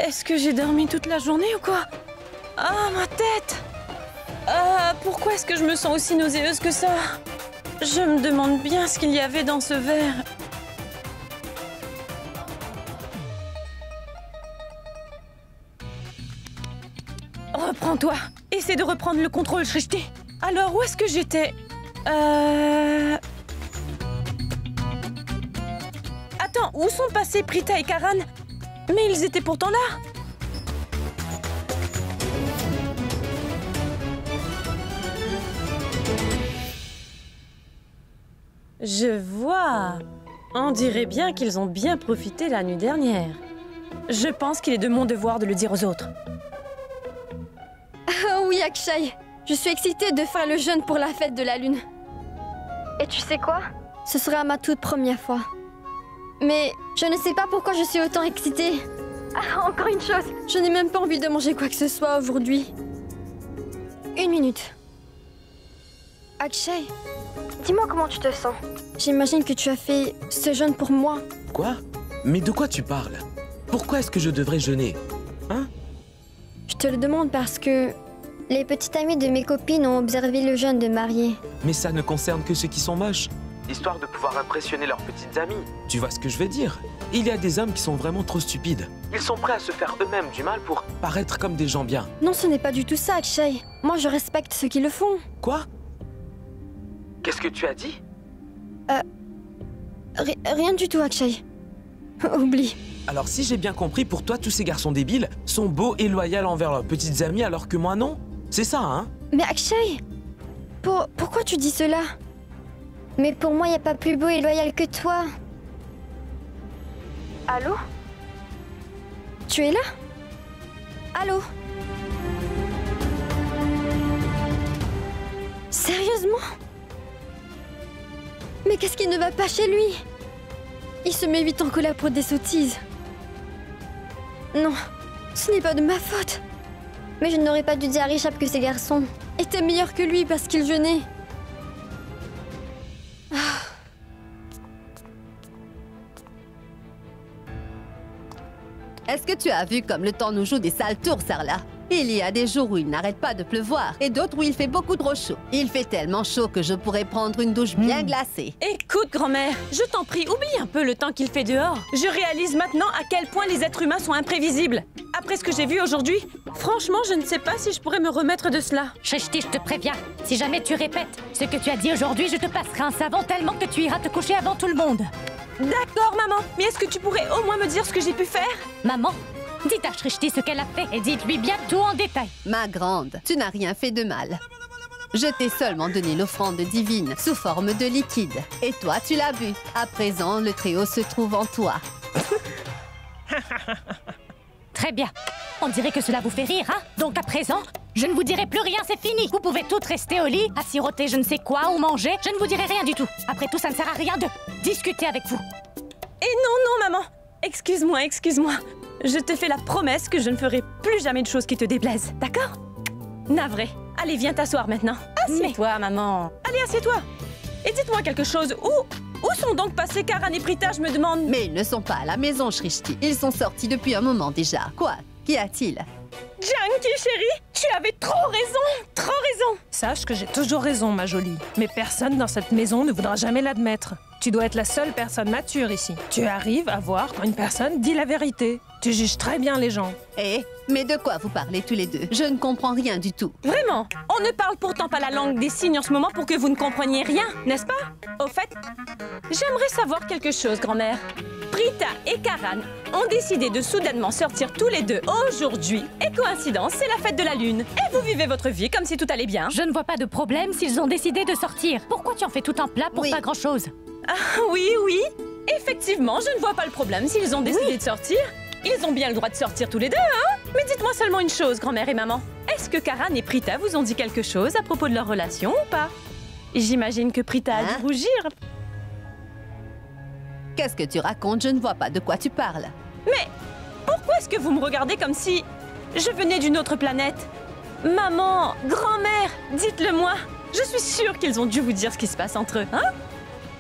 Est-ce que j'ai dormi toute la journée ou quoi? Ah, ma tête! Pourquoi est-ce que je me sens aussi nauséeuse que ça? Je me demande bien ce qu'il y avait dans ce verre. Reprends-toi. Essaie de reprendre le contrôle, Shrishti. Alors, où est-ce que j'étais? Attends, où sont passés Prita et Karan? Mais ils étaient pourtant là. Je vois. On dirait bien qu'ils ont bien profité la nuit dernière. Je pense qu'il est de mon devoir de le dire aux autres. Oh oui, Akshay. Je suis excitée de faire le jeûne pour la fête de la lune. Et tu sais quoi? Ce sera ma toute première fois. Mais je ne sais pas pourquoi je suis autant excitée. Ah, encore une chose. Je n'ai même pas envie de manger quoi que ce soit aujourd'hui. Une minute. Akshay, dis-moi comment tu te sens. J'imagine que tu as fait ce jeûne pour moi. Quoi? Mais de quoi tu parles? Pourquoi est-ce que je devrais jeûner? Hein? Je te le demande parce que les petites amies de mes copines ont observé le jeûne de mariée. Mais ça ne concerne que ceux qui sont moches. Histoire de pouvoir impressionner leurs petites amies. Tu vois ce que je veux dire? Il y a des hommes qui sont vraiment trop stupides. Ils sont prêts à se faire eux-mêmes du mal pour paraître comme des gens bien. Non, ce n'est pas du tout ça, Akshay. Moi, je respecte ceux qui le font. Quoi? Qu'est-ce que tu as dit? Rien du tout, Akshay. Oublie. Alors si j'ai bien compris, pour toi, tous ces garçons débiles sont beaux et loyaux envers leurs petites amies alors que moi non? C'est ça, hein? Mais Akshay, pourquoi tu dis cela? Mais pour moi, il n'y a pas plus beau et loyal que toi. Allô? Tu es là? Allô? Sérieusement? Mais qu'est-ce qui ne va pas chez lui? Il se met vite en colère pour des sottises. Non, ce n'est pas de ma faute. Mais je n'aurais pas dû dire à Rishabh que ces garçons étaient meilleurs que lui parce qu'ils jeûnaient. Est-ce que tu as vu comme le temps nous joue des sales tours, Sarla? Il y a des jours où il n'arrête pas de pleuvoir et d'autres où il fait beaucoup trop chaud. Il fait tellement chaud que je pourrais prendre une douche bien glacée. Écoute, grand-mère, je t'en prie, oublie un peu le temps qu'il fait dehors. Je réalise maintenant à quel point les êtres humains sont imprévisibles. Après ce que j'ai vu aujourd'hui, franchement, je ne sais pas si je pourrais me remettre de cela. Shrishti, je te préviens, si jamais tu répètes ce que tu as dit aujourd'hui, je te passerai un savon tellement que tu iras te coucher avant tout le monde. D'accord, maman, mais est-ce que tu pourrais au moins me dire ce que j'ai pu faire? Maman, dites à Shrishti ce qu'elle a fait et dites-lui bien tout en détail. Ma grande, tu n'as rien fait de mal. Je t'ai seulement donné l'offrande divine sous forme de liquide. Et toi, tu l'as bu. À présent, le Très-Haut se trouve en toi. Très bien. On dirait que cela vous fait rire, hein? Donc à présent, je ne vous dirai plus rien, c'est fini. Vous pouvez toutes rester au lit, à siroter je ne sais quoi ou manger. Je ne vous dirai rien du tout. Après tout, ça ne sert à rien de discuter avec vous. Et non, maman. Excuse-moi. Je te fais la promesse que je ne ferai plus jamais de choses qui te déplaisent, d'accord? Navré. Allez, viens t'asseoir maintenant. Assieds-toi, maman. Allez, assieds-toi. Et dites-moi quelque chose. Où sont donc passés Karan et Prita, je me demande? Mais ils ne sont pas à la maison, Shrishti. Ils sont sortis depuis un moment déjà. Quoi? Qu'y a-t-il? Janki, chérie, tu avais trop raison. Sache que j'ai toujours raison, ma jolie. Mais personne dans cette maison ne voudra jamais l'admettre. Tu dois être la seule personne mature ici. Tu arrives à voir quand une personne dit la vérité. Tu juges très bien les gens. Eh, mais de quoi vous parlez tous les deux? Je ne comprends rien du tout. Vraiment, on ne parle pourtant pas la langue des signes en ce moment pour que vous ne compreniez rien, n'est-ce pas? Au fait, j'aimerais savoir quelque chose, grand-mère. Prita et Karan ont décidé de soudainement sortir tous les deux aujourd'hui. Et coïncidence, c'est la fête de la lune. Et vous vivez votre vie comme si tout allait bien. Je ne vois pas de problème s'ils ont décidé de sortir. Pourquoi tu en fais tout un plat pour pas grand-chose? Ah oui. Effectivement, je ne vois pas le problème s'ils ont décidé de sortir. Ils ont bien le droit de sortir tous les deux, hein? Mais dites-moi seulement une chose, grand-mère et maman. Est-ce que Karan et Prita vous ont dit quelque chose à propos de leur relation ou pas? J'imagine que Prita a dû rougir. Qu'est-ce que tu racontes? Je ne vois pas de quoi tu parles. Mais pourquoi est-ce que vous me regardez comme si je venais d'une autre planète? Maman, grand-mère, dites-le-moi. Je suis sûre qu'ils ont dû vous dire ce qui se passe entre eux, hein?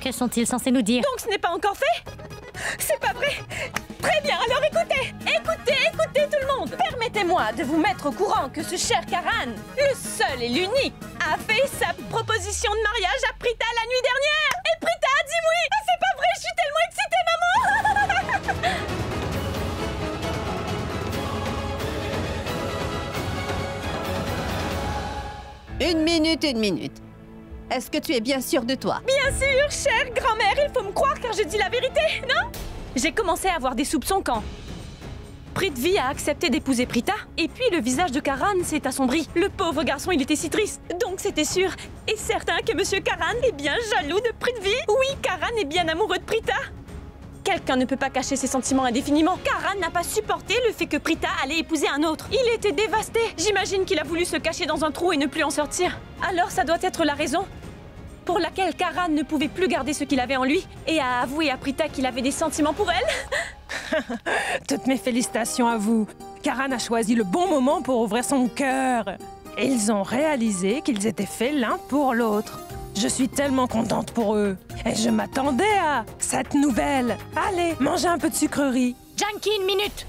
Que sont-ils censés nous dire? Donc ce n'est pas encore fait? C'est pas vrai? Très bien, alors écoutez tout le monde. Permettez-moi de vous mettre au courant que ce cher Karan, le seul et l'unique, a fait sa proposition de mariage à Prita la nuit dernière. Et Prita a dit oui. Ah, c'est pas vrai, je suis tellement excitée, maman. 1 minute, 1 minute. Est-ce que tu es bien sûre de toi? Bien sûr, chère grand-mère, il faut me croire car je dis la vérité, non? J'ai commencé à avoir des soupçons quand Prithvi a accepté d'épouser Prita, et puis le visage de Karan s'est assombri. Le pauvre garçon, il était si triste. Donc c'était sûr et certain que Monsieur Karan est bien jaloux de Prithvi. Oui, Karan est bien amoureux de Prita. Quelqu'un ne peut pas cacher ses sentiments indéfiniment. Karan n'a pas supporté le fait que Prita allait épouser un autre. Il était dévasté. J'imagine qu'il a voulu se cacher dans un trou et ne plus en sortir. Alors ça doit être la raison pour laquelle Karan ne pouvait plus garder ce qu'il avait en lui et a avoué à Prita qu'il avait des sentiments pour elle. Toutes mes félicitations à vous. Karan a choisi le bon moment pour ouvrir son cœur. Et ils ont réalisé qu'ils étaient faits l'un pour l'autre. Je suis tellement contente pour eux. Et je m'attendais à cette nouvelle. Allez, mangez un peu de sucrerie. Janky, 1 minute.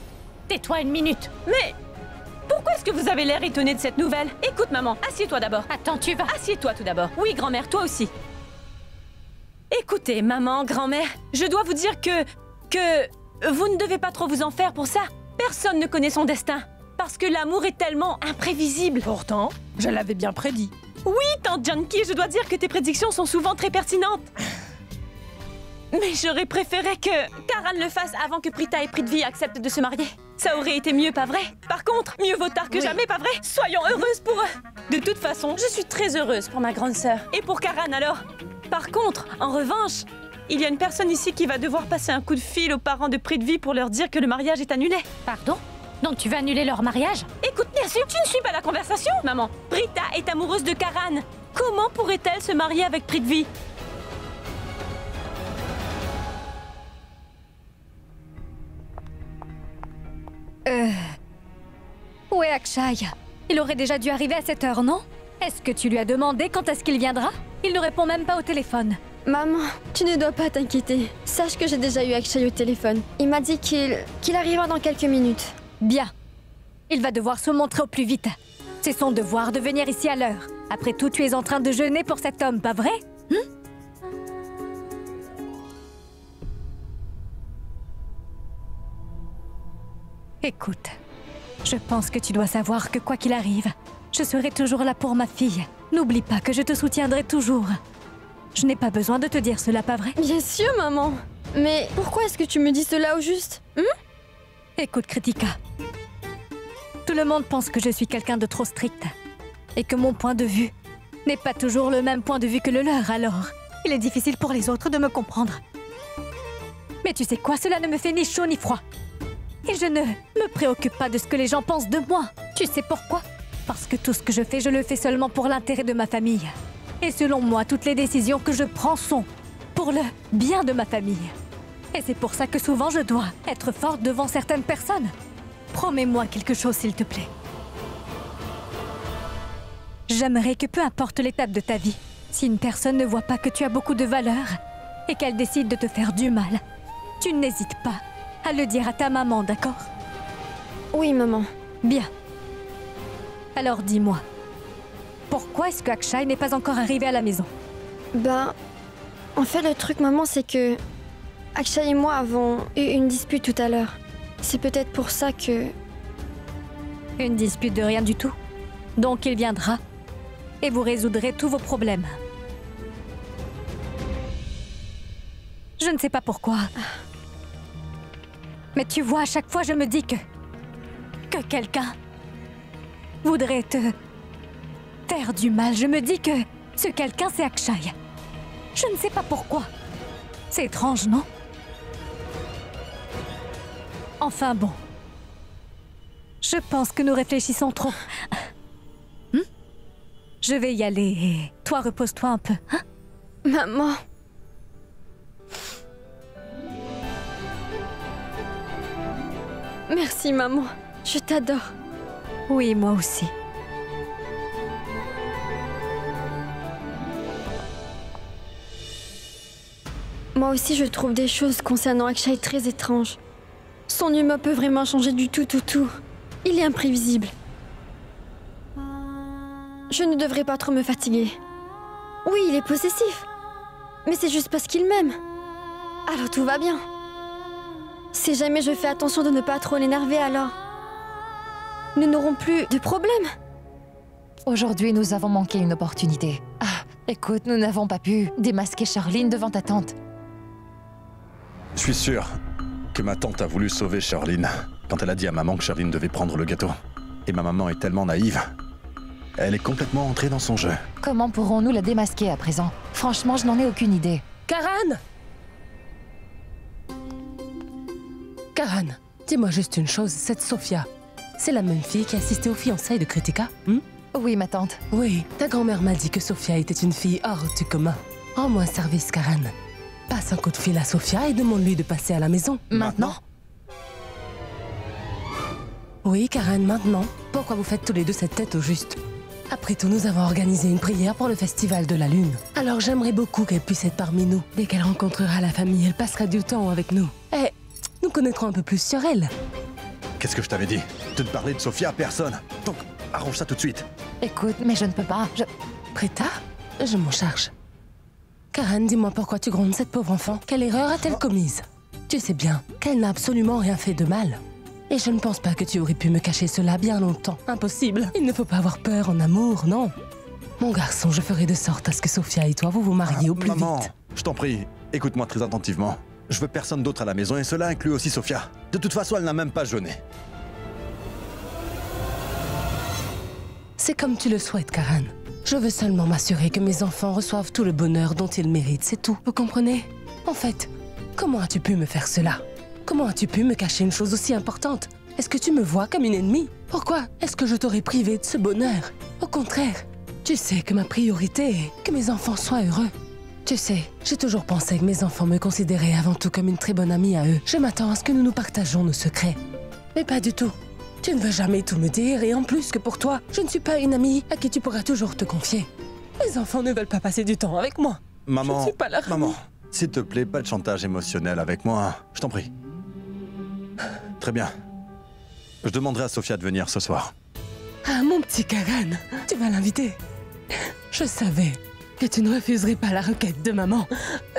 Tais-toi 1 minute. Mais pourquoi est-ce que vous avez l'air étonné de cette nouvelle? Écoute, maman, assieds-toi d'abord. Attends, tu vas. Assieds-toi tout d'abord. Oui, grand-mère, toi aussi. Écoutez, maman, grand-mère, je dois vous dire que vous ne devez pas trop vous en faire pour ça. Personne ne connaît son destin. Parce que l'amour est tellement imprévisible. Pourtant, je l'avais bien prédit. Oui, tante Janky, je dois dire que tes prédictions sont souvent très pertinentes. Mais j'aurais préféré que Karan le fasse avant que Prita et Prithvi acceptent de se marier. Ça aurait été mieux, pas vrai? Par contre, mieux vaut tard que jamais, pas vrai? Soyons heureuses pour eux. De toute façon, je suis très heureuse pour ma grande sœur. Et pour Karan alors? Par contre, en revanche, il y a une personne ici qui va devoir passer un coup de fil aux parents de Prithvi pour leur dire que le mariage est annulé. Pardon? Donc tu vas annuler leur mariage? Écoute, bien sûr, tu ne suis pas la conversation, maman. Prita est amoureuse de Karan. Comment pourrait-elle se marier avec Prithvi? Où est Akshay? Il aurait déjà dû arriver à cette heure, non? Est-ce que tu lui as demandé quand est-ce qu'il viendra? Il ne répond même pas au téléphone. Maman, tu ne dois pas t'inquiéter. Sache que j'ai déjà eu Akshay au téléphone. Il m'a dit qu'il arrivera dans quelques minutes. Bien. Il va devoir se montrer au plus vite. C'est son devoir de venir ici à l'heure. Après tout, tu es en train de jeûner pour cet homme, pas vrai? Écoute, je pense que tu dois savoir que quoi qu'il arrive, je serai toujours là pour ma fille. N'oublie pas que je te soutiendrai toujours. Je n'ai pas besoin de te dire cela, pas vrai? Bien sûr, maman. Mais pourquoi est-ce que tu me dis cela au juste? Écoute, Kritika. Tout le monde pense que je suis quelqu'un de trop strict. Et que mon point de vue n'est pas toujours le même point de vue que le leur, alors il est difficile pour les autres de me comprendre. Mais tu sais quoi, cela ne me fait ni chaud ni froid. Et je ne me préoccupe pas de ce que les gens pensent de moi. Tu sais pourquoi? Parce que tout ce que je fais, je le fais seulement pour l'intérêt de ma famille. Et selon moi, toutes les décisions que je prends sont pour le bien de ma famille. Et c'est pour ça que souvent je dois être forte devant certaines personnes. Promets-moi quelque chose, s'il te plaît. J'aimerais que peu importe l'étape de ta vie, si une personne ne voit pas que tu as beaucoup de valeur et qu'elle décide de te faire du mal, tu n'hésites pas à le dire à ta maman, d'accord? Oui, maman. Bien. Alors dis-moi, pourquoi est-ce que Akshay n'est pas encore arrivé à la maison? Ben, en fait, le truc, maman, c'est que Akshay et moi avons eu une dispute tout à l'heure. C'est peut-être pour ça que... Une dispute de rien du tout. Donc il viendra et vous résoudrez tous vos problèmes. Je ne sais pas pourquoi. Mais tu vois, à chaque fois je me dis que quelqu'un voudrait te faire du mal. Je me dis que ce quelqu'un c'est Akshay. Je ne sais pas pourquoi. C'est étrange, non? Enfin bon. Je pense que nous réfléchissons trop. Je vais y aller et toi repose-toi un peu, hein? Maman... Merci, maman. Je t'adore. Oui, moi aussi. Moi aussi, je trouve des choses concernant Akshay très étranges. Son humeur peut vraiment changer du tout. Il est imprévisible. Je ne devrais pas trop me fatiguer. Oui, il est possessif. Mais c'est juste parce qu'il m'aime. Alors tout va bien. Si jamais je fais attention de ne pas trop l'énerver, alors nous n'aurons plus de problème. Aujourd'hui, nous avons manqué une opportunité. Ah, écoute, nous n'avons pas pu démasquer Charline devant ta tante. Je suis sûr que ma tante a voulu sauver Charline quand elle a dit à maman que Charline devait prendre le gâteau. Et ma maman est tellement naïve. Elle est complètement entrée dans son jeu. Comment pourrons-nous la démasquer à présent? Franchement, je n'en ai aucune idée. Karan! Karan, dis-moi juste une chose, cette Sophia, c'est la même fille qui assistait aux fiançailles de Kritika? Oui, ma tante. Oui, ta grand-mère m'a dit que Sophia était une fille hors du commun. Rends-moi un service, Karan. Passe un coup de fil à Sophia et demande-lui de passer à la maison. Maintenant? Oui, Karan, maintenant. Pourquoi vous faites tous les deux cette tête au juste? Après tout, nous avons organisé une prière pour le Festival de la Lune. Alors j'aimerais beaucoup qu'elle puisse être parmi nous. Dès qu'elle rencontrera la famille, elle passera du temps avec nous. Et nous connaîtrons un peu plus sur elle. Qu'est-ce que je t'avais dit? De te parler de Sophia à personne. Donc, arrange ça tout de suite. Écoute, mais je ne peux pas. Prita, je m'en charge. Karan, dis-moi pourquoi tu grondes cette pauvre enfant. Quelle erreur a-t-elle commise? Tu sais bien qu'elle n'a absolument rien fait de mal. Et je ne pense pas que tu aurais pu me cacher cela bien longtemps. Impossible. Il ne faut pas avoir peur en amour, non. Mon garçon, je ferai de sorte à ce que Sophia et toi, vous vous mariez au plus Maman, vite. je t'en prie, écoute-moi très attentivement. Je veux personne d'autre à la maison et cela inclut aussi Sophia. De toute façon, elle n'a même pas jeûné. C'est comme tu le souhaites, Karan. Je veux seulement m'assurer que mes enfants reçoivent tout le bonheur dont ils méritent, c'est tout. Vous comprenez? En fait, comment as-tu pu me faire cela? Comment as-tu pu me cacher une chose aussi importante? Est-ce que tu me vois comme une ennemie? Pourquoi est-ce que je t'aurais privé de ce bonheur? Au contraire, tu sais que ma priorité est que mes enfants soient heureux. Tu sais, j'ai toujours pensé que mes enfants me considéraient avant tout comme une très bonne amie à eux. Je m'attends à ce que nous nous partageons nos secrets. Mais pas du tout. Tu ne veux jamais tout me dire et en plus que pour toi, je ne suis pas une amie à qui tu pourras toujours te confier. Mes enfants ne veulent pas passer du temps avec moi. Maman, je ne suis pas leur maman, amie. s'il te plaît, pas de chantage émotionnel avec moi, je t'en prie. Très bien. Je demanderai à Sophia de venir ce soir. Ah, mon petit Karan, tu vas l'inviter. Je savais que tu ne refuserais pas la requête de maman.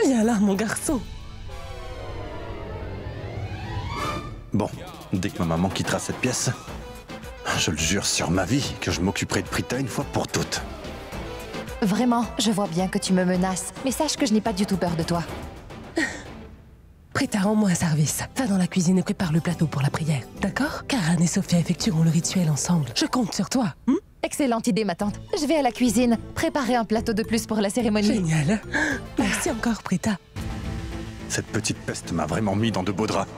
Viens là, mon garçon. Bon, dès que ma maman quittera cette pièce, je le jure sur ma vie que je m'occuperai de Prita une fois pour toutes. Vraiment, je vois bien que tu me menaces, mais sache que je n'ai pas du tout peur de toi. Prita, rends-moi un service. Va dans la cuisine et prépare le plateau pour la prière, d'accord? Karan et Sophia effectueront le rituel ensemble. Je compte sur toi. Excellente idée, ma tante. Je vais à la cuisine, préparer un plateau de plus pour la cérémonie. Génial. Merci encore, Prita. Cette petite peste m'a vraiment mis dans de beaux draps.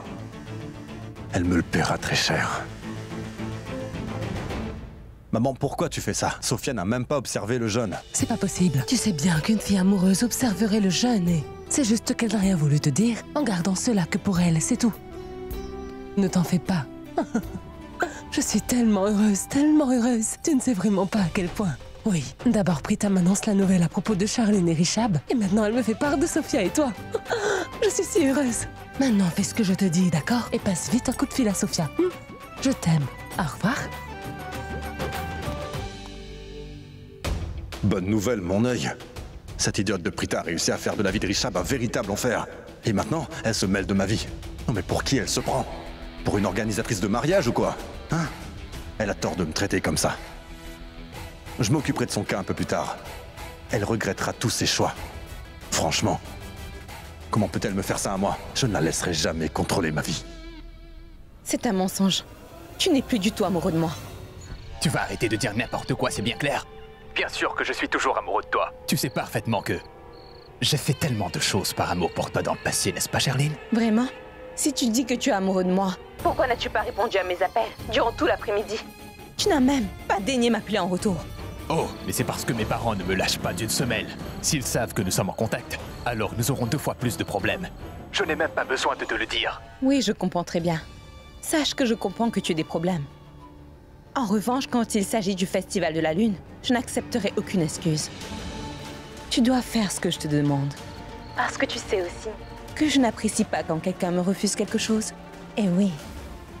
Elle me le paiera très cher. Maman, pourquoi tu fais ça? Sophia n'a même pas observé le jeûne. C'est pas possible. Tu sais bien qu'une fille amoureuse observerait le jeûne et c'est juste qu'elle n'a rien voulu te dire en gardant cela que pour elle, c'est tout. Ne t'en fais pas. Je suis tellement heureuse, tellement heureuse. Tu ne sais vraiment pas à quel point. Oui, d'abord Prita m'annonce la nouvelle à propos de Charline et Richab et maintenant elle me fait part de Sophia et toi. Je suis si heureuse. Maintenant fais ce que je te dis, d'accord? Et passe vite un coup de fil à Sophia. Je t'aime. Au revoir. Bonne nouvelle, mon œil. Cette idiote de Prita a réussi à faire de la vie de Richab un véritable enfer. Et maintenant, elle se mêle de ma vie. Non mais pour qui elle se prend? Pour une organisatrice de mariage ou quoi? Hein? Elle a tort de me traiter comme ça. Je m'occuperai de son cas un peu plus tard. Elle regrettera tous ses choix. Franchement, comment peut-elle me faire ça à moi? Je ne la laisserai jamais contrôler ma vie. C'est un mensonge. Tu n'es plus du tout amoureux de moi. Tu vas arrêter de dire n'importe quoi, c'est bien clair. Bien sûr que je suis toujours amoureux de toi. Tu sais parfaitement que j'ai fait tellement de choses par amour pour toi dans le passé, n'est-ce pas, Charline? Vraiment? Si tu dis que tu es amoureux de moi, pourquoi n'as-tu pas répondu à mes appels durant tout l'après-midi? Tu n'as même pas daigné m'appeler en retour. Oh, mais c'est parce que mes parents ne me lâchent pas d'une semelle. S'ils savent que nous sommes en contact, alors nous aurons 2 fois plus de problèmes. Je n'ai même pas besoin de te le dire. Oui, je comprends très bien. Sache que je comprends que tu aies des problèmes. En revanche, quand il s'agit du Festival de la Lune, je n'accepterai aucune excuse. Tu dois faire ce que je te demande. Parce que tu sais aussi que je n'apprécie pas quand quelqu'un me refuse quelque chose. Et oui,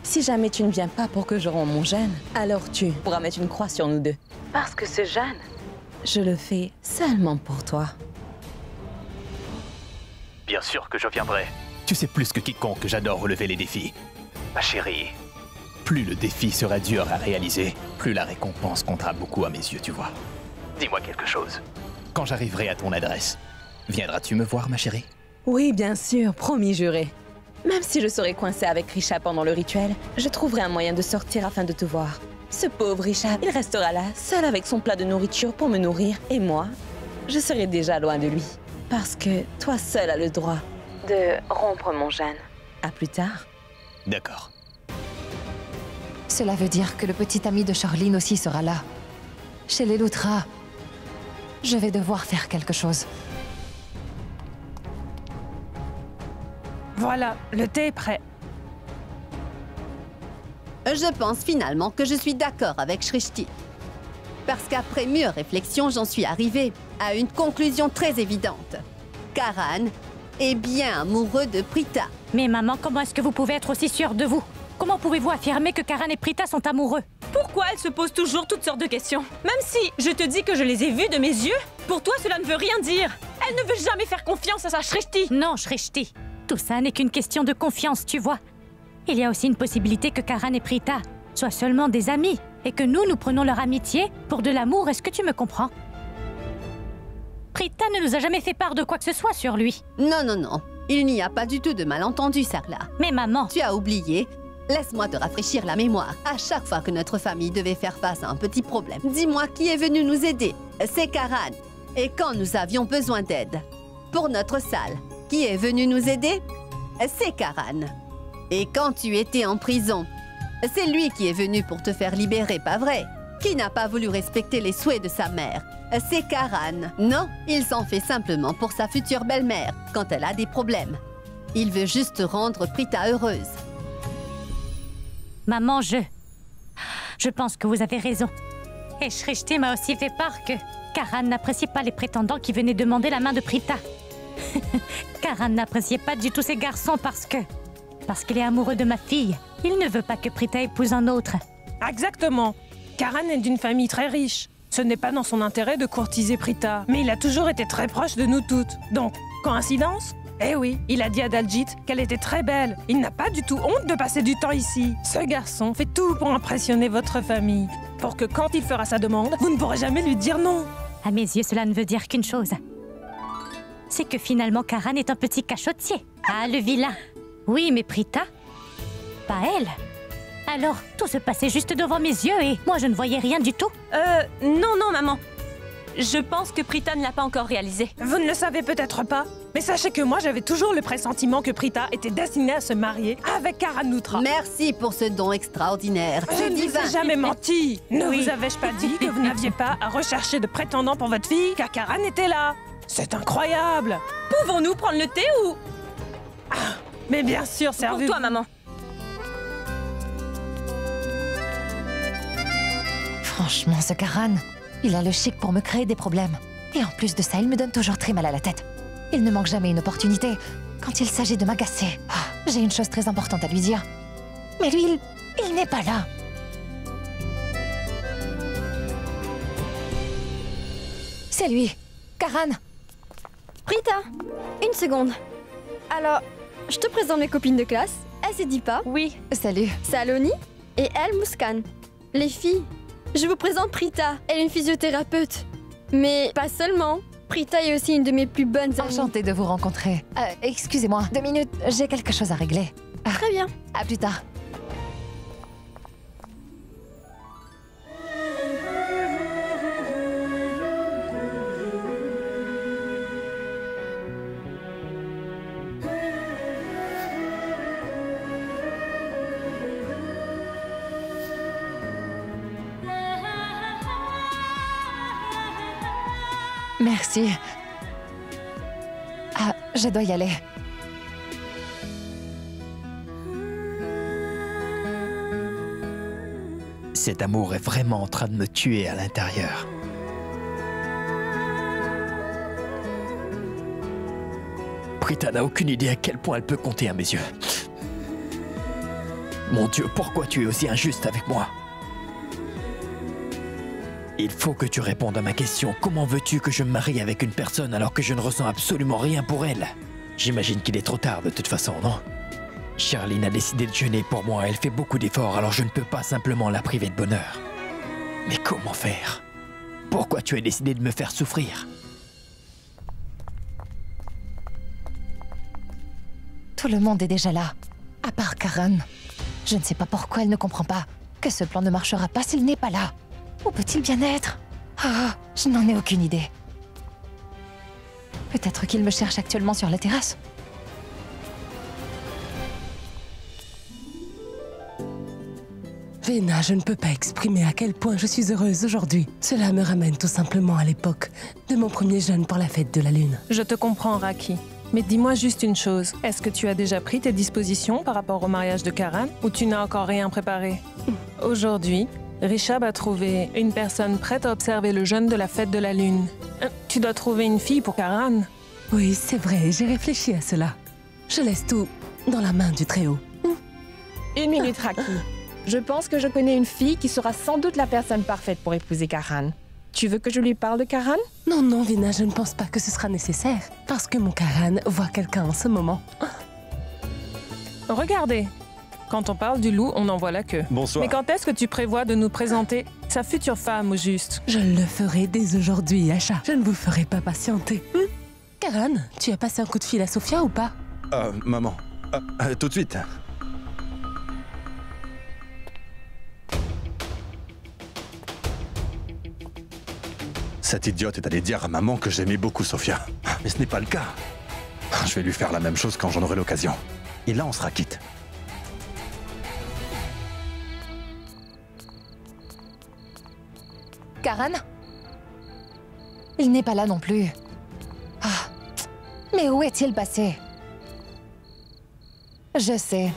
Si jamais tu ne viens pas pour que je rende mon jeûne, alors tu pourras mettre une croix sur nous deux. Parce que ce jeûne, je le fais seulement pour toi. Bien sûr que je viendrai. Tu sais plus que quiconque que j'adore relever les défis. Ma chérie, plus le défi sera dur à réaliser, plus la récompense comptera beaucoup à mes yeux, tu vois. Dis-moi quelque chose. Quand j'arriverai à ton adresse, viendras-tu me voir, ma chérie? Oui, bien sûr, promis juré. Même si je serais coincée avec Richard pendant le rituel, je trouverai un moyen de sortir afin de te voir. Ce pauvre Richard, il restera là, seul avec son plat de nourriture pour me nourrir. Et moi, je serai déjà loin de lui. Parce que toi seul as le droit de rompre mon jeûne. À plus tard. D'accord. Cela veut dire que le petit ami de Charline aussi sera là. Chez les Loutra, je vais devoir faire quelque chose. Voilà, le thé est prêt. Je pense finalement que je suis d'accord avec Shrishti. Parce qu'après mûre réflexion, j'en suis arrivée à une conclusion très évidente. Karan est bien amoureux de Prita. Mais maman, comment est-ce que vous pouvez être aussi sûre de vous? Comment pouvez-vous affirmer que Karan et Prita sont amoureux? Pourquoi elle se pose toujours toutes sortes de questions? Même si je te dis que je les ai vus de mes yeux, pour toi cela ne veut rien dire. Elle ne veut jamais faire confiance à sa Shrishti. Non, Shrishti. Tout ça n'est qu'une question de confiance, tu vois. Il y a aussi une possibilité que Karan et Prita soient seulement des amis et que nous prenons leur amitié pour de l'amour. Est-ce que tu me comprends? Prita ne nous a jamais fait part de quoi que ce soit sur lui. Non, non, non. Il n'y a pas du tout de malentendu, Sarla. Mais maman... Tu as oublié. Laisse-moi te rafraîchir la mémoire. À chaque fois que notre famille devait faire face à un petit problème, dis-moi qui est venu nous aider. C'est Karan. Et quand nous avions besoin d'aide pour notre salle, qui est venu nous aider? C'est Karan. Et quand tu étais en prison, c'est lui qui est venu pour te faire libérer, pas vrai? Qui n'a pas voulu respecter les souhaits de sa mère? C'est Karan. Non, il s'en fait simplement pour sa future belle-mère, quand elle a des problèmes. Il veut juste rendre Prita heureuse. Maman, je pense que vous avez raison. Et Shrishti m'a aussi fait part que Karan n'appréciait pas les prétendants qui venaient demander la main de Prita. Karan n'appréciait pas du tout ces garçons parce qu'il est amoureux de ma fille. Il ne veut pas que Prita épouse un autre. Exactement. Karan est d'une famille très riche. Ce n'est pas dans son intérêt de courtiser Prita, mais il a toujours été très proche de nous toutes. Donc, coïncidence? Eh oui, il a dit à Daljit qu'elle était très belle. Il n'a pas du tout honte de passer du temps ici. Ce garçon fait tout pour impressionner votre famille. Pour que quand il fera sa demande, vous ne pourrez jamais lui dire non. À mes yeux, cela ne veut dire qu'une chose. C'est que finalement, Karan est un petit cachotier. Ah, le vilain. Oui, mais Prita, pas elle. Alors, tout se passait juste devant mes yeux et moi, je ne voyais rien du tout. Non, maman. Je pense que Prita ne l'a pas encore réalisé. Vous ne le savez peut-être pas, mais sachez que moi, j'avais toujours le pressentiment que Prita était destinée à se marier avec Karan Loutra. Merci pour ce don extraordinaire. Je ne vous ai jamais menti. Ne vous avais-je pas dit que vous n'aviez pas à rechercher de prétendant pour votre fille, car Karan était là? C'est incroyable. Pouvons-nous prendre le thé ou... Ah, mais bien sûr, servez-vous. Pour toi, maman. Franchement, ce Karan, il a le chic pour me créer des problèmes. Et en plus de ça, il me donne toujours très mal à la tête. Il ne manque jamais une opportunité quand il s'agit de m'agacer. Ah, j'ai une chose très importante à lui dire. Mais lui, il n'est pas là. C'est lui, Karan. Prita, une seconde. Alors, je te présente mes copines de classe. Elle c'est Dipa. Oui. Salut. Saloni. Et elle, Muskan. Les filles, je vous présente Prita. Elle est une physiothérapeute. Mais pas seulement. Prita est aussi une de mes plus bonnes amies. Enchantée de vous rencontrer. Excusez-moi, 2 minutes, j'ai quelque chose à régler. Très bien. À plus tard. Merci. Ah, je dois y aller. Cet amour est vraiment en train de me tuer à l'intérieur. Prita n'a aucune idée à quel point elle peut compter à mes yeux. Mon Dieu, pourquoi tu es aussi injuste avec moi? Il faut que tu répondes à ma question. Comment veux-tu que je me marie avec une personne alors que je ne ressens absolument rien pour elle? J'imagine qu'il est trop tard de toute façon, non? Charline a décidé de jeûner pour moi. Elle fait beaucoup d'efforts, alors je ne peux pas simplement la priver de bonheur. Mais comment faire? Pourquoi tu as décidé de me faire souffrir? Tout le monde est déjà là, à part Karan. Je ne sais pas pourquoi elle ne comprend pas que ce plan ne marchera pas s'il n'est pas là. Où peut-il bien être? Ah, je n'en ai aucune idée. Peut-être qu'il me cherche actuellement sur la terrasse. Vena, je ne peux pas exprimer à quel point je suis heureuse aujourd'hui. Cela me ramène tout simplement à l'époque de mon premier jeûne pour la fête de la Lune. Je te comprends, Raki. Mais dis-moi juste une chose. Est-ce que tu as déjà pris tes dispositions par rapport au mariage de Karan ou tu n'as encore rien préparé? Aujourd'hui, Rishab a trouvé une personne prête à observer le jeûne de la fête de la Lune. Tu dois trouver une fille pour Karan. Oui, c'est vrai, j'ai réfléchi à cela. Je laisse tout dans la main du Très-Haut. Une minute, Raki. Je pense que je connais une fille qui sera sans doute la personne parfaite pour épouser Karan. Tu veux que je lui parle de Karan? Non, non, Vena, je ne pense pas que ce sera nécessaire. Parce que mon Karan voit quelqu'un en ce moment. Regardez. Quand on parle du loup, on en voit la queue. Bonsoir. Mais quand est-ce que tu prévois de nous présenter sa future femme au juste? Je le ferai dès aujourd'hui, Asha. Je ne vous ferai pas patienter. Karan, tu as passé un coup de fil à Sophia ou pas? Maman. Tout de suite. Cette idiote est allée dire à maman que j'aimais beaucoup Sophia. Mais ce n'est pas le cas. Je vais lui faire la même chose quand j'en aurai l'occasion. Et là, on sera quitte. Karan? Il n'est pas là non plus. Ah. Mais où est-il passé? Je sais.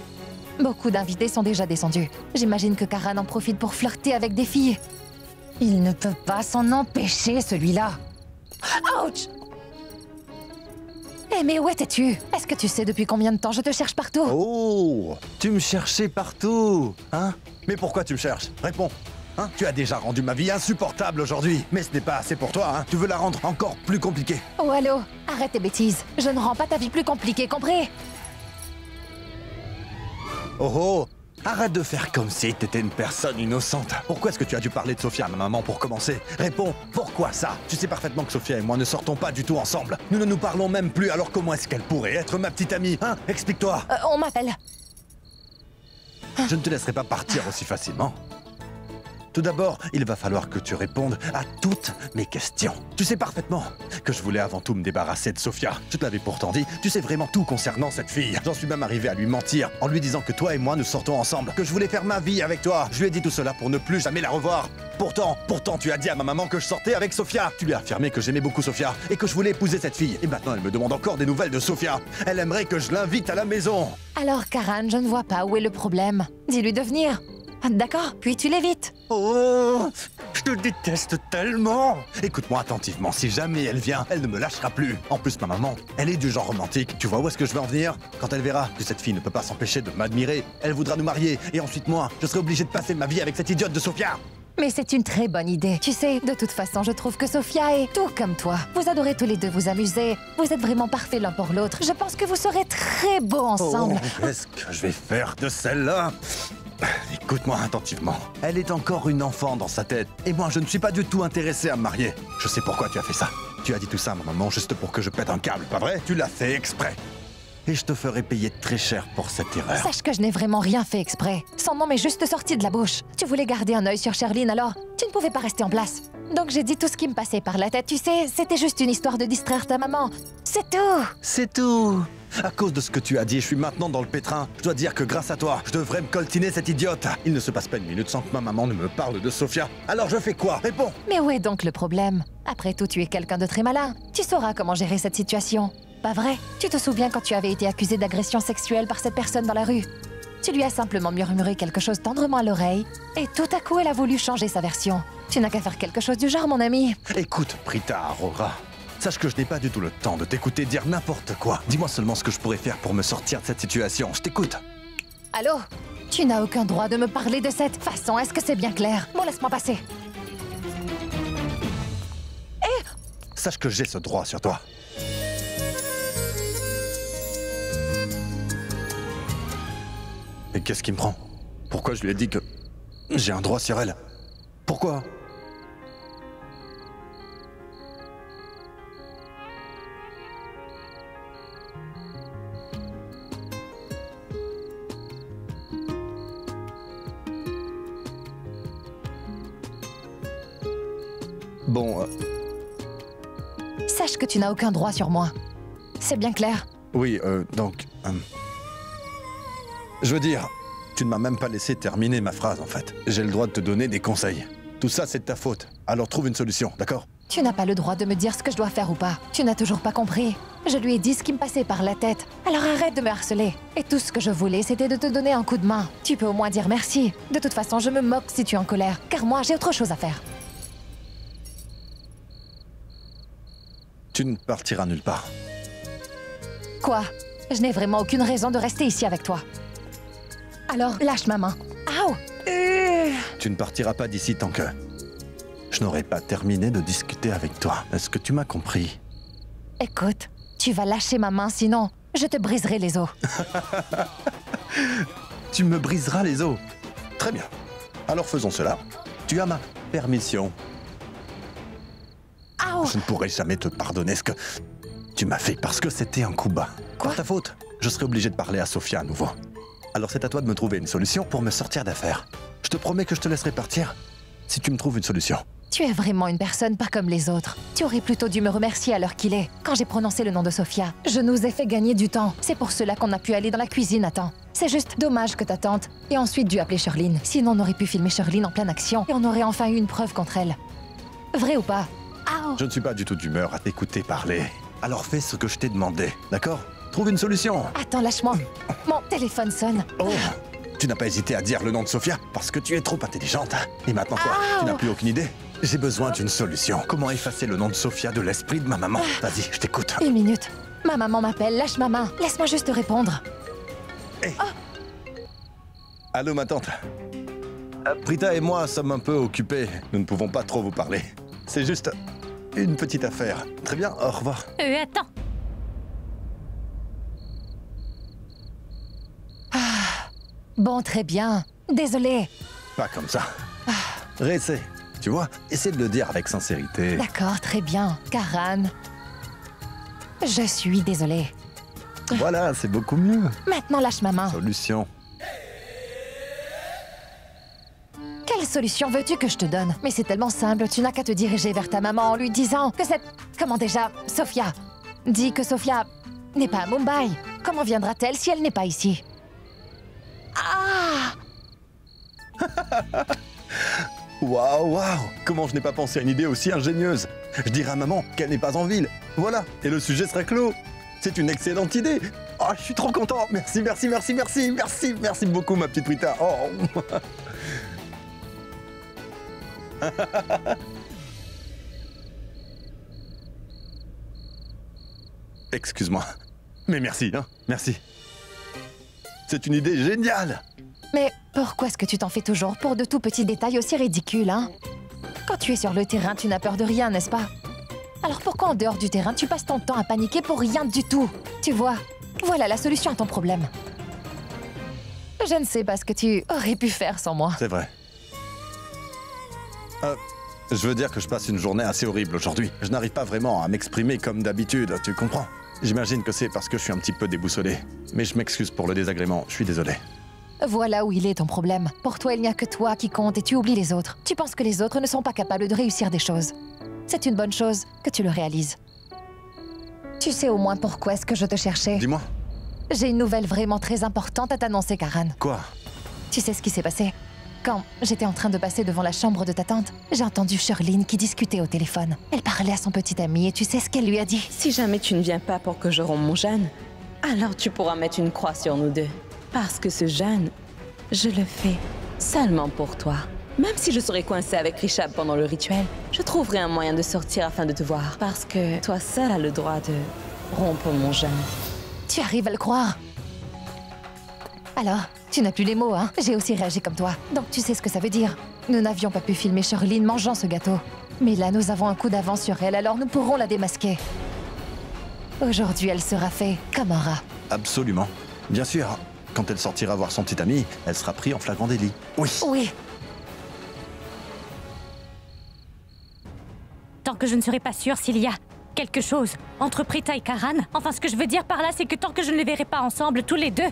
Beaucoup d'invités sont déjà descendus. J'imagine que Karan en profite pour flirter avec des filles. Il ne peut pas s'en empêcher, celui-là. Ouch! Eh, mais où étais-tu? Est-ce que tu sais depuis combien de temps je te cherche partout? Oh! Tu me cherchais partout, hein? Mais pourquoi tu me cherches? Réponds. Hein? Tu as déjà rendu ma vie insupportable aujourd'hui. Mais ce n'est pas assez pour toi, hein? Tu veux la rendre encore plus compliquée. Oh, allô? Arrête tes bêtises. Je ne rends pas ta vie plus compliquée, compris? Oh oh! Arrête de faire comme si t'étais une personne innocente. Pourquoi est-ce que tu as dû parler de Sophia à ma maman pour commencer? Réponds, pourquoi ça? Tu sais parfaitement que Sophia et moi ne sortons pas du tout ensemble. Nous ne nous parlons même plus, alors comment est-ce qu'elle pourrait être ma petite amie, hein? Explique-toi. On m'appelle. Je ne te laisserai pas partir aussi facilement. Tout d'abord, il va falloir que tu répondes à toutes mes questions. Tu sais parfaitement que je voulais avant tout me débarrasser de Sophia. Je te l'avais pourtant dit, tu sais vraiment tout concernant cette fille. J'en suis même arrivé à lui mentir en lui disant que toi et moi nous sortons ensemble, que je voulais faire ma vie avec toi. Je lui ai dit tout cela pour ne plus jamais la revoir. Pourtant, tu as dit à ma maman que je sortais avec Sophia. Tu lui as affirmé que j'aimais beaucoup Sophia et que je voulais épouser cette fille. Et maintenant, elle me demande encore des nouvelles de Sophia. Elle aimerait que je l'invite à la maison. Alors, Karan, je ne vois pas où est le problème. Dis-lui de venir. D'accord, puis tu l'évites. Oh, je te déteste tellement. Écoute-moi attentivement, si jamais elle vient, elle ne me lâchera plus. En plus, ma maman, elle est du genre romantique. Tu vois où est-ce que je veux en venir? Quand elle verra que cette fille ne peut pas s'empêcher de m'admirer, elle voudra nous marier. Et ensuite, moi, je serai obligé de passer ma vie avec cette idiote de Sophia. Mais c'est une très bonne idée. Tu sais, de toute façon, je trouve que Sophia est tout comme toi. Vous adorez tous les deux vous amuser. Vous êtes vraiment parfaits l'un pour l'autre. Je pense que vous serez très beaux ensemble. Oh, qu'est-ce que je vais faire de celle-là? Écoute-moi attentivement. Elle est encore une enfant dans sa tête. Et moi, je ne suis pas du tout intéressé à me marier. Je sais pourquoi tu as fait ça. Tu as dit tout ça à ma maman juste pour que je pète un câble, pas vrai? Tu l'as fait exprès. Et je te ferai payer très cher pour cette erreur. Sache que je n'ai vraiment rien fait exprès. Son nom m'est juste sorti de la bouche. Tu voulais garder un œil sur Charline, alors tu ne pouvais pas rester en place. Donc j'ai dit tout ce qui me passait par la tête. Tu sais, c'était juste une histoire de distraire ta maman. C'est tout. C'est tout. À cause de ce que tu as dit, je suis maintenant dans le pétrin. Je dois dire que grâce à toi, je devrais me coltiner cette idiote. Il ne se passe pas une minute sans que ma maman ne me parle de Sophia. Alors je fais quoi? Réponds. Mais où est donc le problème? Après tout, tu es quelqu'un de très malin. Tu sauras comment gérer cette situation. Pas vrai? Tu te souviens quand tu avais été accusé d'agression sexuelle par cette personne dans la rue? Tu lui as simplement murmuré quelque chose tendrement à l'oreille, et tout à coup, elle a voulu changer sa version. Tu n'as qu'à faire quelque chose du genre, mon ami. Écoute, Prita Arora. Sache que je n'ai pas du tout le temps de t'écouter dire n'importe quoi. Dis-moi seulement ce que je pourrais faire pour me sortir de cette situation. Je t'écoute. Allô? Tu n'as aucun droit de me parler de cette façon, est-ce que c'est bien clair? Bon, laisse-moi passer. Sache que j'ai ce droit sur toi. Et qu'est-ce qui me prend? Pourquoi je lui ai dit que j'ai un droit sur elle? Pourquoi? Bon... Sache que tu n'as aucun droit sur moi. C'est bien clair? Oui, donc... je veux dire, tu ne m'as même pas laissé terminer ma phrase, en fait. J'ai le droit de te donner des conseils. Tout ça, c'est de ta faute. Alors trouve une solution, d'accord? Tu n'as pas le droit de me dire ce que je dois faire ou pas. Tu n'as toujours pas compris. Je lui ai dit ce qui me passait par la tête. Alors arrête de me harceler. Et tout ce que je voulais, c'était de te donner un coup de main. Tu peux au moins dire merci. De toute façon, je me moque si tu es en colère. Car moi, j'ai autre chose à faire. Tu ne partiras nulle part. Quoi? Je n'ai vraiment aucune raison de rester ici avec toi. Alors, lâche ma main. Aouh! Tu ne partiras pas d'ici tant que... je n'aurai pas terminé de discuter avec toi. Est-ce que tu m'as compris? Écoute, tu vas lâcher ma main, sinon je te briserai les os. Tu me briseras les os. Très bien. Alors faisons cela. Tu as ma permission. Aouh! Je ne pourrai jamais te pardonner ce que tu m'as fait parce que c'était un coup bas. Quoi? Par ta faute, je serai obligé de parler à Sophia à nouveau. Alors c'est à toi de me trouver une solution pour me sortir d'affaire. Je te promets que je te laisserai partir si tu me trouves une solution. Tu es vraiment une personne pas comme les autres. Tu aurais plutôt dû me remercier à l'heure qu'il est. Quand j'ai prononcé le nom de Sophia, je nous ai fait gagner du temps. C'est pour cela qu'on a pu aller dans la cuisine à temps. C'est juste dommage que ta tante ait ensuite dû appeler Shirlene. Sinon on aurait pu filmer Shirlene en pleine action et on aurait enfin eu une preuve contre elle. Vrai ou pas? Je ne suis pas du tout d'humeur à t'écouter parler. Alors fais ce que je t'ai demandé, d'accord? Trouve une solution. Attends, lâche-moi. Mon téléphone sonne. Oh, tu n'as pas hésité à dire le nom de Sophia parce que tu es trop intelligente. Et maintenant quoi? Tu n'as plus aucune idée? J'ai besoin d'une solution. Comment effacer le nom de Sophia de l'esprit de ma maman? Vas-y, je t'écoute. Une minute. Ma maman m'appelle, lâche ma main. Laisse-moi juste répondre. Hey. Allô, ma tante. Prita et moi sommes un peu occupés. Nous ne pouvons pas trop vous parler. C'est juste une petite affaire. Très bien, au revoir. Attends. Bon, très bien. Désolée. Pas comme ça. Réessaie. Tu vois, essaie de le dire avec sincérité. D'accord, très bien. Karan. Je suis désolée. Voilà, c'est beaucoup mieux. Maintenant, lâche ma main. Solution. Quelle solution veux-tu que je te donne? Mais c'est tellement simple, tu n'as qu'à te diriger vers ta maman en lui disant que cette... Comment déjà? Sophia. Dis que Sophia n'est pas à Mumbai. Comment viendra-t-elle si elle n'est pas ici? Ah! Waouh, waouh! Comment je n'ai pas pensé à une idée aussi ingénieuse? Je dirai à maman qu'elle n'est pas en ville. Voilà, et le sujet sera clos. C'est une excellente idée. Oh, je suis trop content. Merci, merci, merci, merci, merci, merci beaucoup, ma petite Prita. Oh. Excuse-moi. Mais merci, hein, merci. C'est une idée géniale. Mais pourquoi est-ce que tu t'en fais toujours pour de tout petits détails aussi ridicules, hein? Quand tu es sur le terrain, tu n'as peur de rien, n'est-ce pas? Alors pourquoi en dehors du terrain, tu passes ton temps à paniquer pour rien du tout? Tu vois, voilà la solution à ton problème. Je ne sais pas ce que tu aurais pu faire sans moi. C'est vrai. Je veux dire que je passe une journée assez horrible aujourd'hui. Je n'arrive pas vraiment à m'exprimer comme d'habitude, tu comprends? J'imagine que c'est parce que je suis un petit peu déboussolé. Mais je m'excuse pour le désagrément, je suis désolé. Voilà où il est ton problème. Pour toi, il n'y a que toi qui compte et tu oublies les autres. Tu penses que les autres ne sont pas capables de réussir des choses. C'est une bonne chose que tu le réalises. Tu sais au moins pourquoi est-ce que je te cherchais? Dis-moi. J'ai une nouvelle vraiment très importante à t'annoncer, Karan. Quoi? Tu sais ce qui s'est passé? Quand j'étais en train de passer devant la chambre de ta tante, j'ai entendu Shirlene qui discutait au téléphone. Elle parlait à son petit ami et tu sais ce qu'elle lui a dit? Si jamais tu ne viens pas pour que je rompe mon jeûne, alors tu pourras mettre une croix sur nous deux. Parce que ce jeûne, je le fais seulement pour toi. Même si je serais coincée avec Rishabh pendant le rituel, je trouverai un moyen de sortir afin de te voir. Parce que toi seul as le droit de rompre mon jeûne. Tu arrives à le croire? Alors, tu n'as plus les mots, hein? J'ai aussi réagi comme toi. Donc tu sais ce que ça veut dire. Nous n'avions pas pu filmer Charline mangeant ce gâteau. Mais là, nous avons un coup d'avance sur elle, alors nous pourrons la démasquer. Aujourd'hui, elle sera faite comme un rat. Absolument. Bien sûr. Quand elle sortira voir son petit ami, elle sera prise en flagrant délit. Oui. Oui. Tant que je ne serai pas sûre s'il y a quelque chose entre Prita et Karan, enfin ce que je veux dire par là, c'est que tant que je ne les verrai pas ensemble, tous les deux,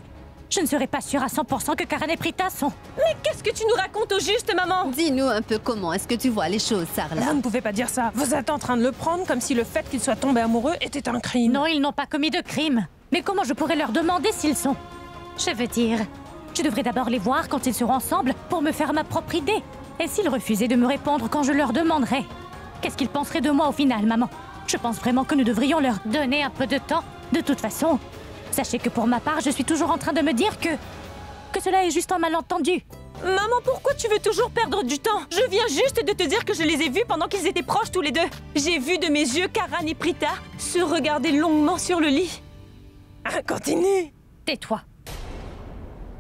je ne serai pas sûre à 100% que Karan et Prita sont... Mais qu'est-ce que tu nous racontes au juste, maman? Dis-nous un peu comment est-ce que tu vois les choses, Sarla. Vous ne pouvez pas dire ça. Vous êtes en train de le prendre comme si le fait qu'ils soient tombés amoureux était un crime. Non, ils n'ont pas commis de crime. Mais comment je pourrais leur demander s'ils sont? Je veux dire, je devrais d'abord les voir quand ils seront ensemble pour me faire ma propre idée. Et s'ils refusaient de me répondre quand je leur demanderais? Qu'est-ce qu'ils penseraient de moi au final, maman? Je pense vraiment que nous devrions leur donner un peu de temps. De toute façon, sachez que pour ma part, je suis toujours en train de me dire que cela est juste un malentendu. Maman, pourquoi tu veux toujours perdre du temps? Je viens juste de te dire que je les ai vus pendant qu'ils étaient proches tous les deux. J'ai vu de mes yeux Karan et Prita se regarder longuement sur le lit. Ah, continue. Tais-toi.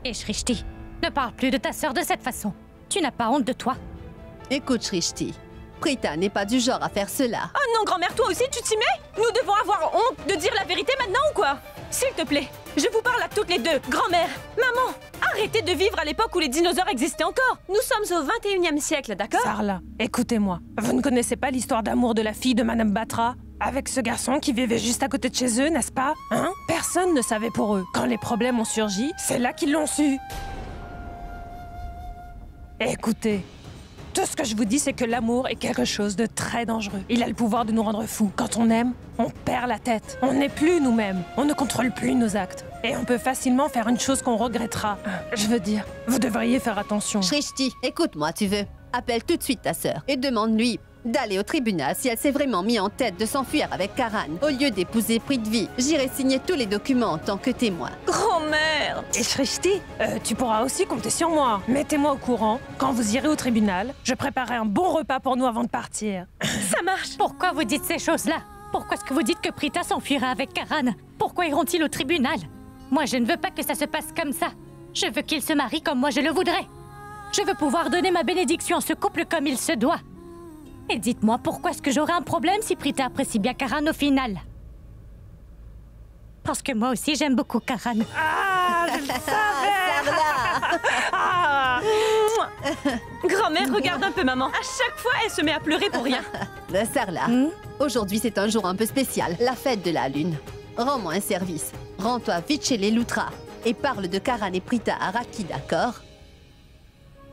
Et Shrishti, ne parle plus de ta sœur de cette façon. Tu n'as pas honte de toi? Écoute, Shrishti, Prita n'est pas du genre à faire cela. Oh non, grand-mère, toi aussi tu t'y mets? Nous devons avoir honte de dire la vérité maintenant ou quoi? S'il te plaît, je vous parle à toutes les deux. Grand-mère, maman, arrêtez de vivre à l'époque où les dinosaures existaient encore. Nous sommes au 21e siècle, d'accord? Sarla, écoutez-moi. Vous ne connaissez pas l'histoire d'amour de la fille de Madame Batra avec ce garçon qui vivait juste à côté de chez eux, n'est-ce pas? Hein? Personne ne savait pour eux. Quand les problèmes ont surgi, c'est là qu'ils l'ont su. Écoutez, tout ce que je vous dis, c'est que l'amour est quelque chose de très dangereux. Il a le pouvoir de nous rendre fous. Quand on aime, on perd la tête. On n'est plus nous-mêmes. On ne contrôle plus nos actes. Et on peut facilement faire une chose qu'on regrettera. Je veux dire, vous devriez faire attention. Shrishti, écoute-moi, tu veux. Appelle tout de suite ta sœur et demande-lui d'aller au tribunal si elle s'est vraiment mis en tête de s'enfuir avec Karan. Au lieu d'épouser Prithvi, j'irai signer tous les documents en tant que témoin. Grand-mère! Et Shrishti, tu pourras aussi compter sur moi. Mettez-moi au courant. Quand vous irez au tribunal, je préparerai un bon repas pour nous avant de partir. Ça marche! Pourquoi vous dites ces choses-là? Pourquoi est-ce que vous dites que Prita s'enfuira avec Karan? Pourquoi iront-ils au tribunal? Moi, je ne veux pas que ça se passe comme ça. Je veux qu'ils se marient comme moi je le voudrais. Je veux pouvoir donner ma bénédiction à ce couple comme il se doit. Et dites-moi, pourquoi est-ce que j'aurais un problème si Prita apprécie bien Karan au final? Parce que moi aussi, j'aime beaucoup Karan. Ah, je le savais! Ah. Grand-mère, regarde un peu maman. À chaque fois, elle se met à pleurer pour rien. Sarla, aujourd'hui c'est un jour un peu spécial, la fête de la lune. Rends-moi un service. Rends-toi vite chez les Loutras et parle de Karan et Prita à Raki, d'accord?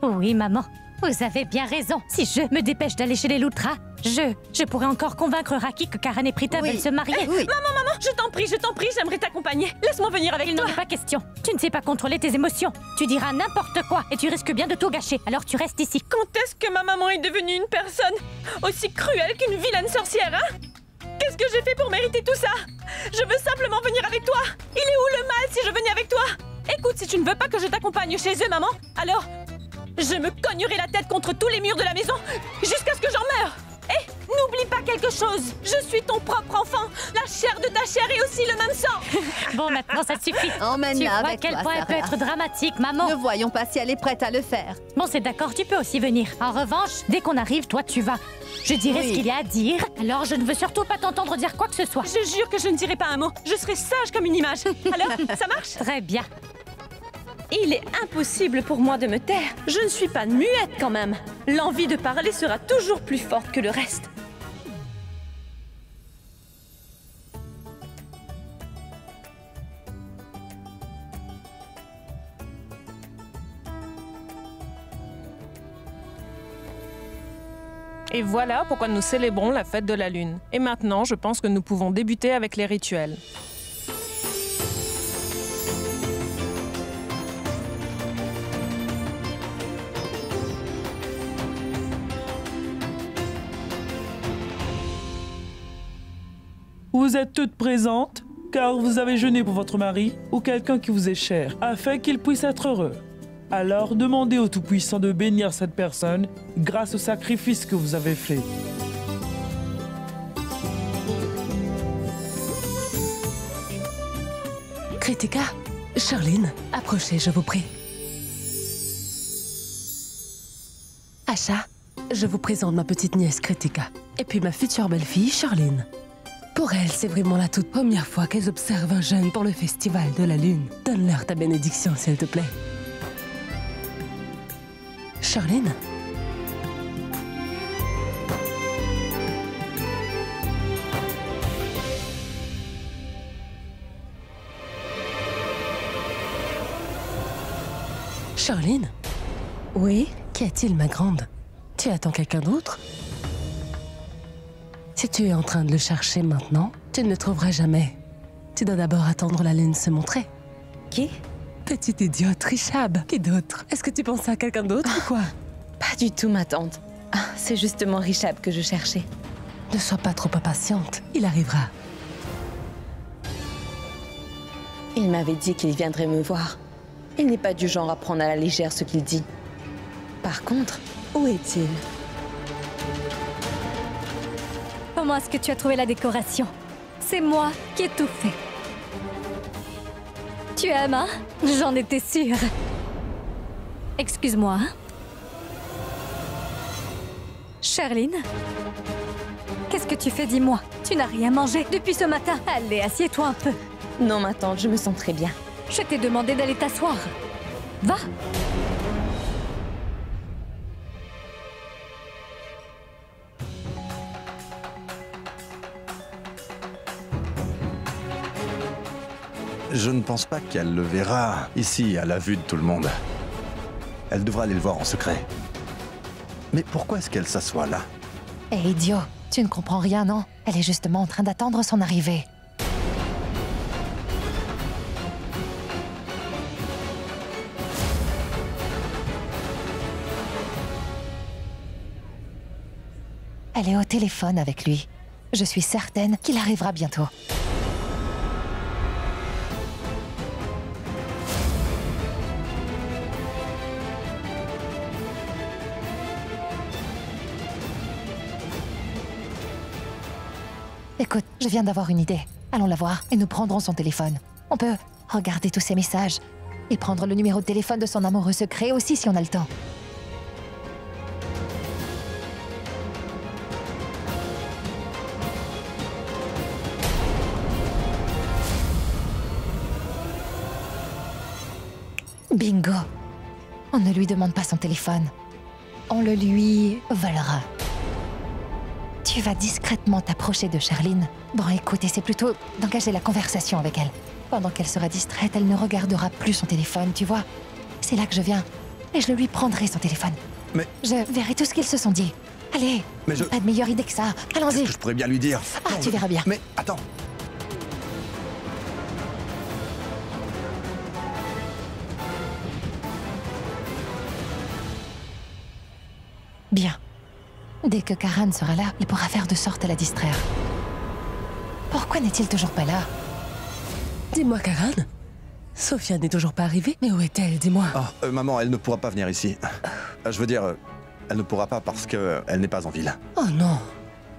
Oui, maman. Vous avez bien raison. Si je me dépêche d'aller chez les Loutras, je pourrais encore convaincre Raki que Karan et Prita veulent se marier. Oui. Maman, je t'en prie, j'aimerais t'accompagner. Laisse-moi venir avec Il toi. n'en est pas question. Tu ne sais pas contrôler tes émotions. Tu diras n'importe quoi et tu risques bien de tout gâcher. Alors tu restes ici. Quand est-ce que ma maman est devenue une personne aussi cruelle qu'une vilaine sorcière, hein? Qu'est-ce que j'ai fait pour mériter tout ça? Je veux simplement venir avec toi. Il est où le mal si je venais avec toi? Écoute, si tu ne veux pas que je t'accompagne chez eux, maman, alors je me cognerai la tête contre tous les murs de la maison jusqu'à ce que j'en meure. Et n'oublie pas quelque chose. Je suis ton propre enfant. La chair de ta chair est aussi le même sang. Bon, maintenant ça suffit. Emmène-la Tu vois à avec quel toi, point elle peut Sarla. être dramatique, maman. Ne voyons pas si elle est prête à le faire. Bon, c'est d'accord, tu peux aussi venir. En revanche, dès qu'on arrive, toi, tu vas. Je dirai Oui. ce qu'il y a à dire. Alors, je ne veux surtout pas t'entendre dire quoi que ce soit. Je jure que je ne dirai pas un mot. Je serai sage comme une image. Alors, ça marche? Très bien. Il est impossible pour moi de me taire. Je ne suis pas muette quand même. L'envie de parler sera toujours plus forte que le reste. Et voilà pourquoi nous célébrons la fête de la lune. Et maintenant, je pense que nous pouvons débuter avec les rituels. Vous êtes toutes présentes, car vous avez jeûné pour votre mari ou quelqu'un qui vous est cher, afin qu'il puisse être heureux. Alors demandez au Tout-Puissant de bénir cette personne grâce au sacrifice que vous avez fait. Kritika, Charline, approchez, je vous prie. Asha, je vous présente ma petite nièce Kritika. Et puis ma future belle-fille, Charline. Pour elle, c'est vraiment la toute première fois qu'elles observent un jeune pour le Festival de la Lune. Donne-leur ta bénédiction, s'il te plaît. Charline? Charline? Oui? Qu'y a-t-il, ma grande? Tu attends quelqu'un d'autre? Si tu es en train de le chercher maintenant, tu ne le trouveras jamais. Tu dois d'abord attendre la lune se montrer. Qui? Petite idiote, Rishab. Qui d'autre? Est-ce que tu pensais à quelqu'un d'autre ou quoi? Pas du tout, ma tante. Ah, c'est justement Rishab que je cherchais. Ne sois pas trop impatiente, il arrivera. Il m'avait dit qu'il viendrait me voir. Il n'est pas du genre à prendre à la légère ce qu'il dit. Par contre, où est-il? Comment est-ce que tu as trouvé la décoration? C'est moi qui ai tout fait. Tu aimes, hein? J'en étais sûre. Excuse-moi, hein? Charline? Qu'est-ce que tu fais, dis-moi? Tu n'as rien mangé depuis ce matin. Allez, assieds-toi un peu. Non, ma tante, je me sens très bien. Je t'ai demandé d'aller t'asseoir. Va! Je ne pense pas qu'elle le verra ici, à la vue de tout le monde. Elle devra aller le voir en secret. Mais pourquoi est-ce qu'elle s'assoit là? Hé, idiot, tu ne comprends rien, non? Elle est justement en train d'attendre son arrivée. Elle est au téléphone avec lui. Je suis certaine qu'il arrivera bientôt. Écoute, je viens d'avoir une idée. Allons la voir et nous prendrons son téléphone. On peut regarder tous ses messages et prendre le numéro de téléphone de son amoureux secret aussi si on a le temps. Bingo! On ne lui demande pas son téléphone. On le lui volera. Tu vas discrètement t'approcher de Charline. Bon, écoute, essaie plutôt d'engager la conversation avec elle. Pendant qu'elle sera distraite, elle ne regardera plus son téléphone, tu vois. C'est là que je viens. Et je lui prendrai son téléphone. Mais... Je verrai tout ce qu'ils se sont dit. Allez, mais pas de meilleure idée que ça. Allons-y. Qu'est-ce que je pourrais bien lui dire? Ah, tu verras bien. Mais attends. Bien. Dès que Karan sera là, il pourra faire de sorte à la distraire. Pourquoi n'est-il toujours pas là? Dis-moi, Karan. Sophia n'est toujours pas arrivée, mais où est-elle, dis-moi? Oh, maman, elle ne pourra pas venir ici. Je veux dire, elle ne pourra pas parce qu'elle n'est pas en ville. Oh non.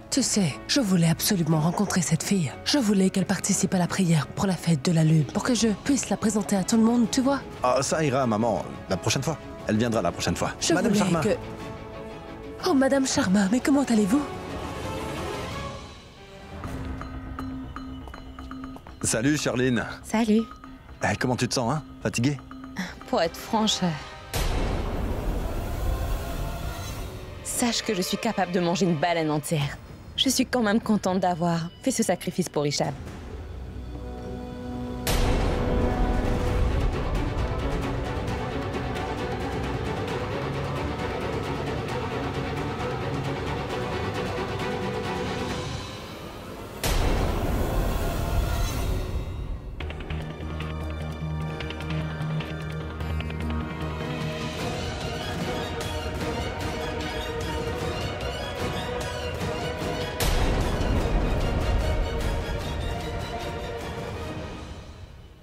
Tu sais, je voulais absolument rencontrer cette fille. Je voulais qu'elle participe à la prière pour la fête de la Lune, pour que je puisse la présenter à tout le monde, tu vois? Ah, ça ira, maman, la prochaine fois. Elle viendra la prochaine fois. Madame Sharma. Oh, Madame Sharma, mais comment allez-vous? Salut, Charline. Salut. Comment tu te sens, hein? Fatiguée? Pour être franche... Sache que je suis capable de manger une baleine entière. Je suis quand même contente d'avoir fait ce sacrifice pour Rishab.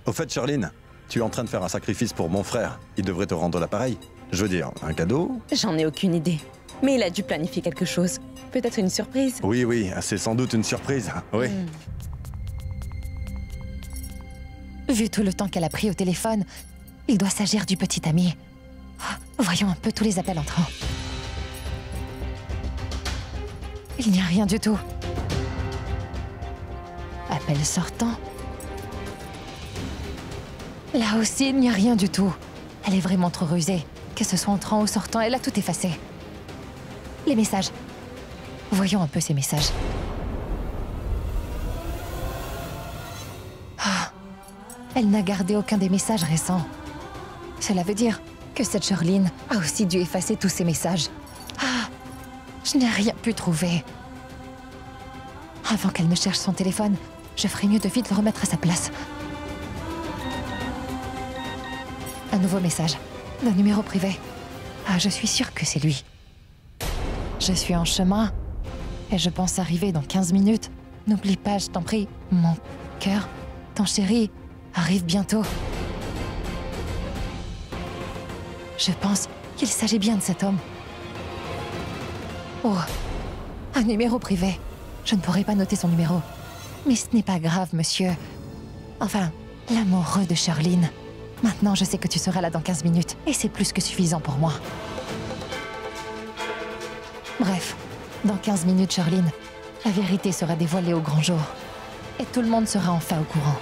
Au fait, Charline, tu es en train de faire un sacrifice pour mon frère. Il devrait te rendre l'appareil. Je veux dire, un cadeau? J'en ai aucune idée. Mais il a dû planifier quelque chose. Peut-être une surprise? Oui, c'est sans doute une surprise. Oui. Vu tout le temps qu'elle a pris au téléphone, il doit s'agir du petit ami. Voyons un peu tous les appels entrants. Il n'y a rien du tout. Appel sortant. Là aussi, il n'y a rien du tout. Elle est vraiment trop rusée. Que ce soit entrant ou sortant, elle a tout effacé. Les messages. Voyons un peu ces messages. Elle n'a gardé aucun des messages récents. Cela veut dire que cette Charline a aussi dû effacer tous ses messages. Je n'ai rien pu trouver. Avant qu'elle ne cherche son téléphone, je ferais mieux de vite le remettre à sa place. Un nouveau message, d'un numéro privé. Je suis sûre que c'est lui. Je suis en chemin et je pense arriver dans 15 minutes. N'oublie pas, je t'en prie, mon cœur, ton chéri, arrive bientôt. Je pense qu'il s'agit bien de cet homme. Oh, un numéro privé. Je ne pourrai pas noter son numéro. Mais ce n'est pas grave, monsieur. Enfin, l'amoureux de Charline. Maintenant, je sais que tu seras là dans 15 minutes. Et c'est plus que suffisant pour moi. Bref, dans 15 minutes, Charline, la vérité sera dévoilée au grand jour. Et tout le monde sera enfin au courant.